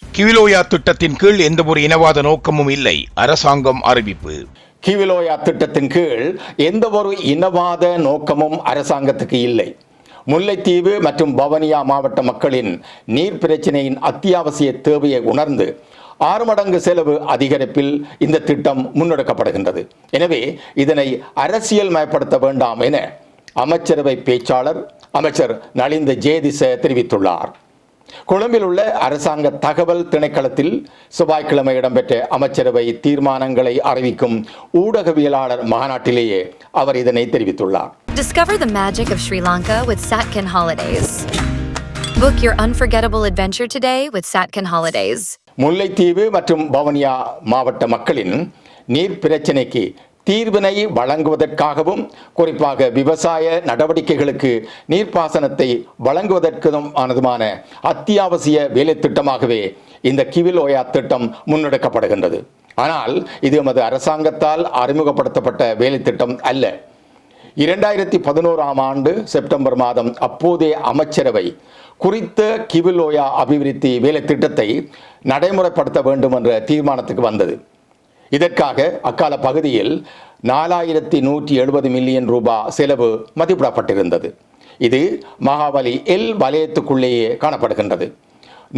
கிவிலோயா திட்டத்தின் கீழ் எந்தவொரு இனவாத நோக்கமும் இல்லை, அரசாங்கம் அறிவிப்பு. கிவிலோயா திட்டத்தின் கீழ் எந்தவொரு இனவாத நோக்கமும் அரசாங்கத்துக்கு இல்லை. முல்லைத்தீவு மற்றும் வவுனியா மாவட்ட மக்களின் நீர் பிரச்சினையின் அத்தியாவசிய தேவையை உணர்ந்து 6 மடங்கு செலவு அதிகரிப்பில் இந்த திட்டம் முன்னெடுக்கப்படுகின்றது. எனவே இதனை அரசியல் மயப்படுத்த வேண்டாம் என அமைச்சரவை பேச்சாளர் அமைச்சர் நலிந்த ஜேதிச தெரிவித்துள்ளார். கொழும்பில் உள்ள அரசாங்க தகவல் திணைக்களத்தில் செவ்வாய்க்கிழமை இடம்பெற்ற அமைச்சரவை தீர்மானங்களை அறிவிக்கும் ஊடகவியலாளர் மாநாட்டிலேயே அவர் இதனை தெரிவித்துள்ளார். Discover the magic of Sri Lanka with Satkin Holidays. Book your unforgettable adventure today with Satkin Holidays. Mullaitivu மற்றும் வவுனியா மாவட்ட மக்களின் நீர் பிரச்சினைக்கு தீர்வினை வழங்குவதற்காகவும் குறிப்பாக விவசாய நடவடிக்கைகளுக்கு நீர்ப்பாசனத்தை வழங்குவதற்குமானதுமான அத்தியாவசிய வேலை திட்டமாகவே இந்த கிவிலோயா திட்டம் முன்னெடுக்கப்படுகின்றது. ஆனால் இது எமது அரசாங்கத்தால் அறிமுகப்படுத்தப்பட்ட வேலை திட்டம் அல்ல. 2011ஆம் ஆண்டு செப்டம்பர் மாதம் அப்போதைய அமைச்சரவை குறித்த கிவிலோயா அபிவிருத்தி வேலை திட்டத்தை நடைமுறைப்படுத்த வேண்டும் என்ற தீர்மானத்துக்கு வந்தது. இதற்காக அக்கால பகுதியில் 4170 மில்லியன் ரூபாய் செலவு மதிப்பிடப்பட்டிருந்தது. இது மகாவலி எல் வலயத்துக்குள்ளேயே காணப்படுகின்றது.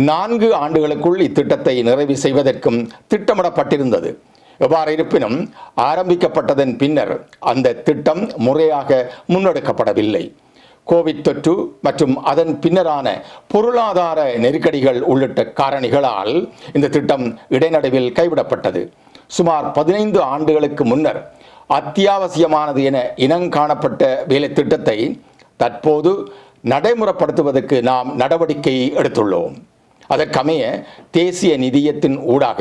4 ஆண்டுகளுக்குள் இத்திட்டத்தை நிறைவு செய்வதற்கும் திட்டமிடப்பட்டிருந்தது. எவ்வாறு இருப்பினும் ஆரம்பிக்கப்பட்டதன் பின்னர் அந்த திட்டம் முறையாக முன்னெடுக்கப்படவில்லை. கோவிட் தொற்று மற்றும் அதன் பின்னரான பொருளாதார நெருக்கடிகள் உள்ளிட்ட காரணிகளால் இந்த திட்டம் இடைநடுவில் கைவிடப்பட்டது. சுமார் 15 ஆண்டுகளுக்கு முன்னர் அத்தியாவசியமானது என இனங்காணப்பட்ட வேலை திட்டத்தை தற்போது நடைமுறைப்படுத்துவதற்கு நாம் நடவடிக்கை எடுத்துள்ளோம். அதற்கமைய தேசிய நிதியத்தின் ஊடாக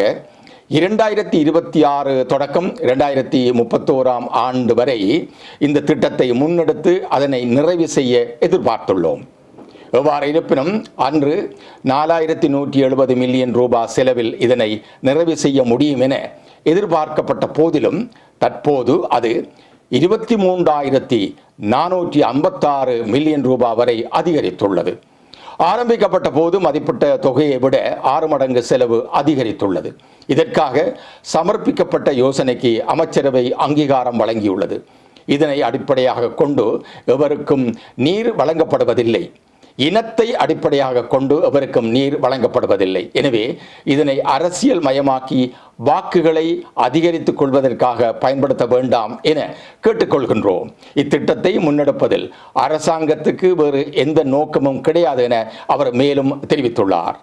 2026 தொடக்கம் 2031ஆம் ஆண்டு வரை இந்த திட்டத்தை முன்னெடுத்து அதனை நிறைவு செய்ய எதிர்பார்த்துள்ளோம். எவ்வாறு இருப்பினும் அன்று 4170 மில்லியன் ரூபாய் செலவில் இதனை நிறைவு செய்ய முடியும் என எதிர்பார்க்கப்பட்ட போதிலும் தற்போது அது 23,456 மில்லியன் ரூபாய் வரை அதிகரித்துள்ளது. ஆரம்பிக்கப்பட்ட போது மதிப்பிட்ட தொகையை விட 6 மடங்கு செலவு அதிகரித்துள்ளது. இதற்காக சமர்ப்பிக்கப்பட்ட யோசனைக்கு அமைச்சரவை அங்கீகாரம் வழங்கியுள்ளது. இதனை அடிப்படையாக கொண்டு எவருக்கும் நீர் வழங்கப்படுவதில்லை. இனத்தை அடிப்படையாக கொண்டு எவருக்கும் நீர் வழங்கப்படுவதில்லை. எனவே இதனை அரசியல் மயமாக்கி வாக்குகளை அதிகரித்துக் கொள்வதற்காக பயன்படுத்த வேண்டாம் என கேட்டுக்கொள்கின்றோம். இத்திட்டத்தை முன்னெடுப்பதில் அரசாங்கத்துக்கு வேறு எந்த நோக்கமும் கிடையாது என அவர் மேலும் தெரிவித்துள்ளார்.